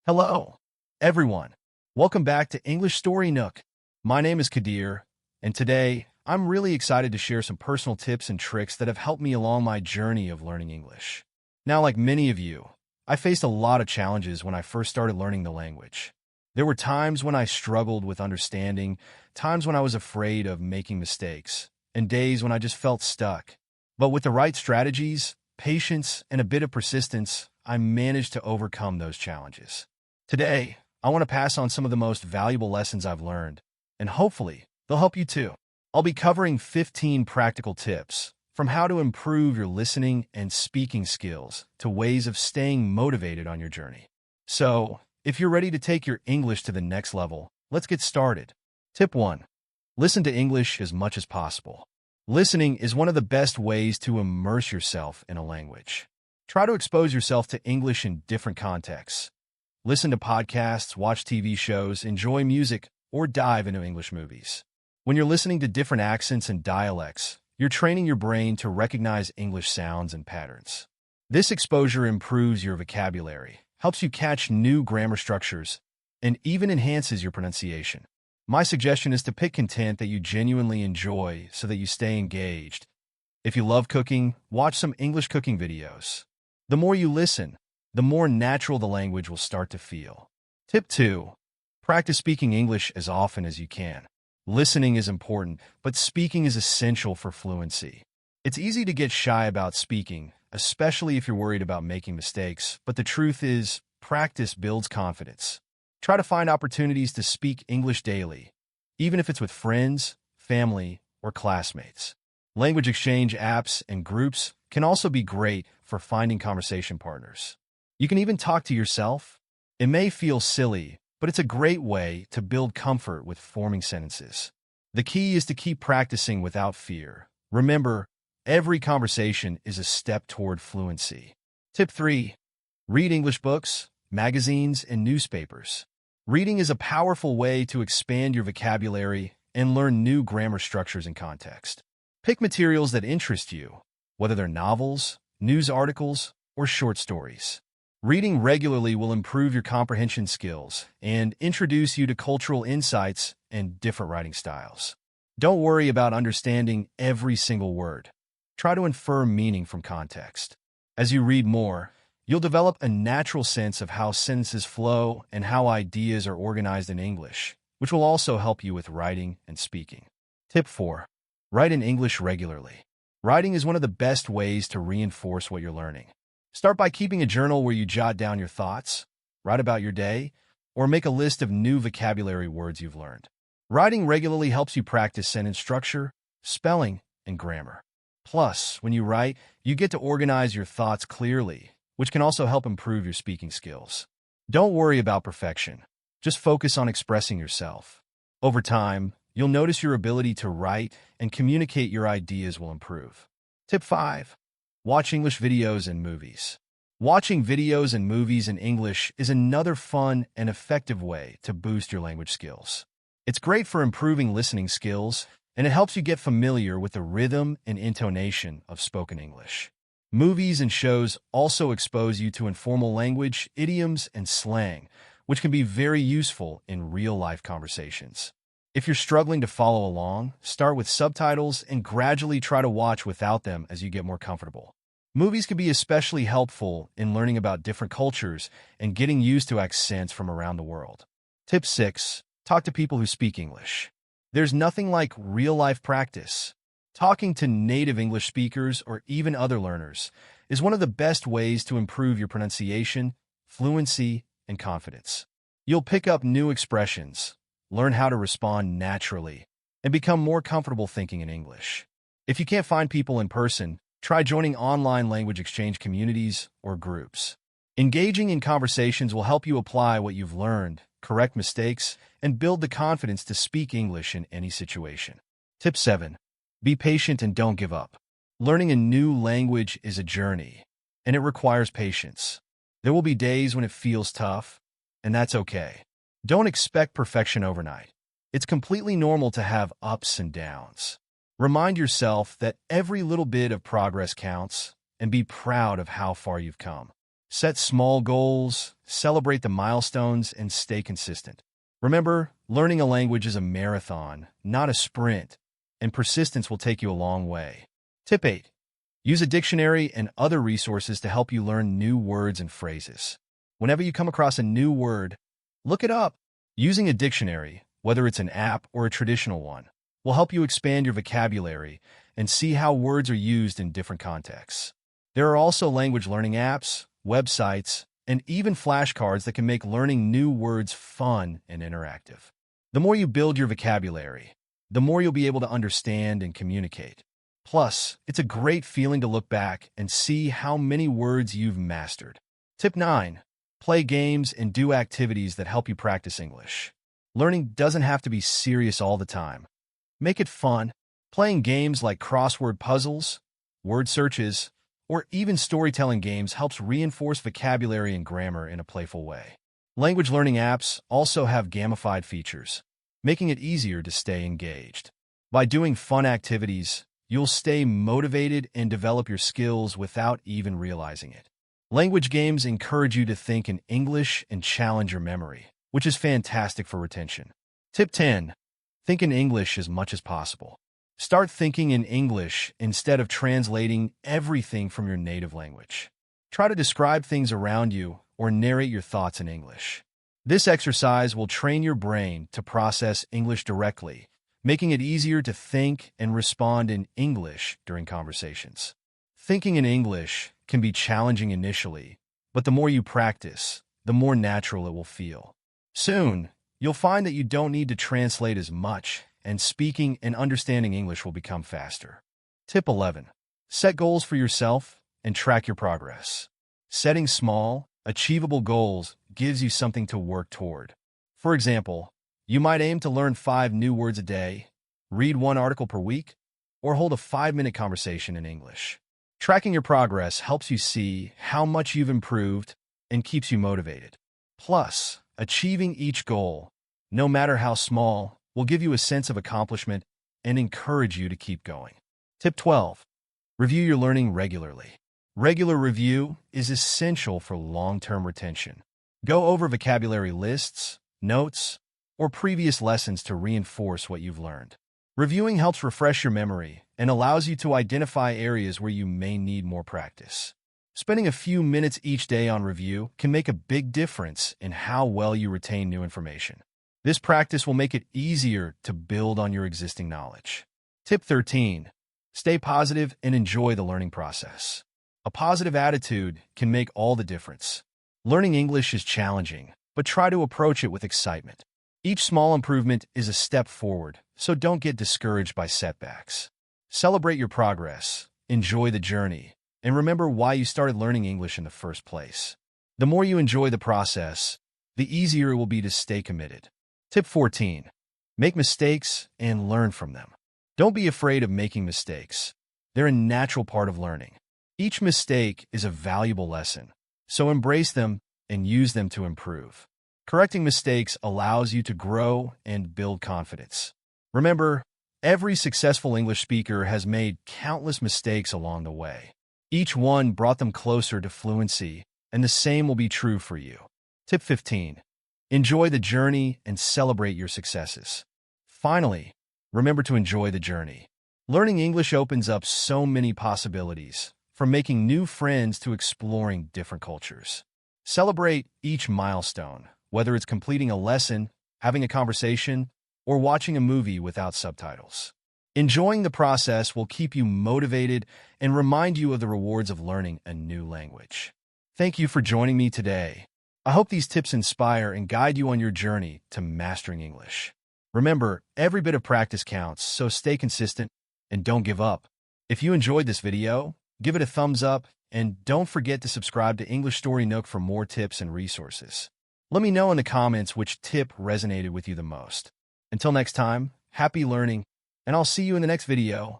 Hello, everyone. Welcome back to English Story Nook. My name is Kadir, and today I'm really excited to share some personal tips and tricks that have helped me along my journey of learning English. Now, like many of you, I faced a lot of challenges when I first started learning the language. There were times when I struggled with understanding, times when I was afraid of making mistakes, and days when I just felt stuck. But with the right strategies, patience, and a bit of persistence, I managed to overcome those challenges. Today, I want to pass on some of the most valuable lessons I've learned, and hopefully, they'll help you too. I'll be covering 15 practical tips, from how to improve your listening and speaking skills to ways of staying motivated on your journey. So, if you're ready to take your English to the next level, let's get started. Tip 1. Listen to English as much as possible. Listening is one of the best ways to immerse yourself in a language. Try to expose yourself to English in different contexts. Listen to podcasts, watch TV shows, enjoy music, or dive into English movies. When you're listening to different accents and dialects, you're training your brain to recognize English sounds and patterns. This exposure improves your vocabulary, helps you catch new grammar structures, and even enhances your pronunciation. My suggestion is to pick content that you genuinely enjoy so that you stay engaged. If you love cooking, watch some English cooking videos. The more you listen, the more natural the language will start to feel. Tip 2. Practice speaking English as often as you can. Listening is important, but speaking is essential for fluency. It's easy to get shy about speaking, especially if you're worried about making mistakes, but the truth is, practice builds confidence. Try to find opportunities to speak English daily, even if it's with friends, family, or classmates. Language exchange apps and groups can also be great for finding conversation partners. You can even talk to yourself. It may feel silly, but it's a great way to build comfort with forming sentences. The key is to keep practicing without fear. Remember, every conversation is a step toward fluency. Tip 3. Read English books, magazines, and newspapers. Reading is a powerful way to expand your vocabulary and learn new grammar structures and context. Pick materials that interest you, whether they're novels, news articles, or short stories. Reading regularly will improve your comprehension skills and introduce you to cultural insights and different writing styles. Don't worry about understanding every single word. Try to infer meaning from context. As you read more, you'll develop a natural sense of how sentences flow and how ideas are organized in English, which will also help you with writing and speaking. Tip 4. Write in English regularly. Writing is one of the best ways to reinforce what you're learning. Start by keeping a journal where you jot down your thoughts, write about your day, or make a list of new vocabulary words you've learned. Writing regularly helps you practice sentence structure, spelling, and grammar. Plus, when you write, you get to organize your thoughts clearly, which can also help improve your speaking skills. Don't worry about perfection. Just focus on expressing yourself. Over time, you'll notice your ability to write and communicate your ideas will improve. Tip 5. Watch English videos and movies. Watching videos and movies in English is another fun and effective way to boost your language skills. It's great for improving listening skills, and it helps you get familiar with the rhythm and intonation of spoken English. Movies and shows also expose you to informal language, idioms, and slang, which can be very useful in real-life conversations. If you're struggling to follow along, start with subtitles and gradually try to watch without them as you get more comfortable. Movies can be especially helpful in learning about different cultures and getting used to accents from around the world. Tip 6. Talk to people who speak English. There's nothing like real-life practice. Talking to native English speakers or even other learners is one of the best ways to improve your pronunciation, fluency, and confidence. You'll pick up new expressions, learn how to respond naturally, and become more comfortable thinking in English. If you can't find people in person, try joining online language exchange communities or groups. Engaging in conversations will help you apply what you've learned, correct mistakes, and build the confidence to speak English in any situation. Tip 7. Be patient and don't give up. Learning a new language is a journey, and it requires patience. There will be days when it feels tough, and that's okay. Don't expect perfection overnight. It's completely normal to have ups and downs. Remind yourself that every little bit of progress counts, and be proud of how far you've come. Set small goals, celebrate the milestones, and stay consistent. Remember, learning a language is a marathon, not a sprint, and persistence will take you a long way. Tip 8. Use a dictionary and other resources to help you learn new words and phrases. Whenever you come across a new word, look it up. Using a dictionary, whether it's an app or a traditional one, will help you expand your vocabulary and see how words are used in different contexts. There are also language learning apps, websites, and even flashcards that can make learning new words fun and interactive. The more you build your vocabulary, the more you'll be able to understand and communicate. Plus, it's a great feeling to look back and see how many words you've mastered. Tip 9. Play games and do activities that help you practice English. Learning doesn't have to be serious all the time. Make it fun. Playing games like crossword puzzles, word searches, or even storytelling games helps reinforce vocabulary and grammar in a playful way. Language learning apps also have gamified features, making it easier to stay engaged. By doing fun activities, you'll stay motivated and develop your skills without even realizing it. Language games encourage you to think in English and challenge your memory, which is fantastic for retention. Tip 10. Think in English as much as possible. Start thinking in English instead of translating everything from your native language. Try to describe things around you or narrate your thoughts in English. This exercise will train your brain to process English directly, making it easier to think and respond in English during conversations. Thinking in English can be challenging initially, but the more you practice, the more natural it will feel. Soon, you'll find that you don't need to translate as much, and speaking and understanding English will become faster. Tip 11. Set goals for yourself and track your progress. Setting small, achievable goals gives you something to work toward. For example, you might aim to learn 5 new words a day, read 1 article per week, or hold a 5-minute conversation in English. Tracking your progress helps you see how much you've improved and keeps you motivated. Plus, achieving each goal, no matter how small, will give you a sense of accomplishment and encourage you to keep going. Tip 12. Review your learning regularly. Regular review is essential for long-term retention. Go over vocabulary lists, notes, or previous lessons to reinforce what you've learned. Reviewing helps refresh your memory and allows you to identify areas where you may need more practice. Spending a few minutes each day on review can make a big difference in how well you retain new information. This practice will make it easier to build on your existing knowledge. Tip 13. Stay positive and enjoy the learning process. A positive attitude can make all the difference. Learning English is challenging, but try to approach it with excitement. Each small improvement is a step forward, so don't get discouraged by setbacks. Celebrate your progress, enjoy the journey, and remember why you started learning English in the first place. The more you enjoy the process, the easier it will be to stay committed. Tip 14. Make mistakes and learn from them. Don't be afraid of making mistakes. They're a natural part of learning. Each mistake is a valuable lesson, so embrace them and use them to improve. Correcting mistakes allows you to grow and build confidence. Remember, every successful English speaker has made countless mistakes along the way. Each one brought them closer to fluency, and the same will be true for you. Tip 15. Enjoy the journey and celebrate your successes. Finally, remember to enjoy the journey. Learning English opens up so many possibilities, from making new friends to exploring different cultures. Celebrate each milestone, whether it's completing a lesson, having a conversation, or watching a movie without subtitles. Enjoying the process will keep you motivated and remind you of the rewards of learning a new language. Thank you for joining me today. I hope these tips inspire and guide you on your journey to mastering English. Remember, every bit of practice counts, so stay consistent and don't give up. If you enjoyed this video, give it a thumbs up and don't forget to subscribe to English Story Nook for more tips and resources. Let me know in the comments which tip resonated with you the most. Until next time, happy learning, and I'll see you in the next video.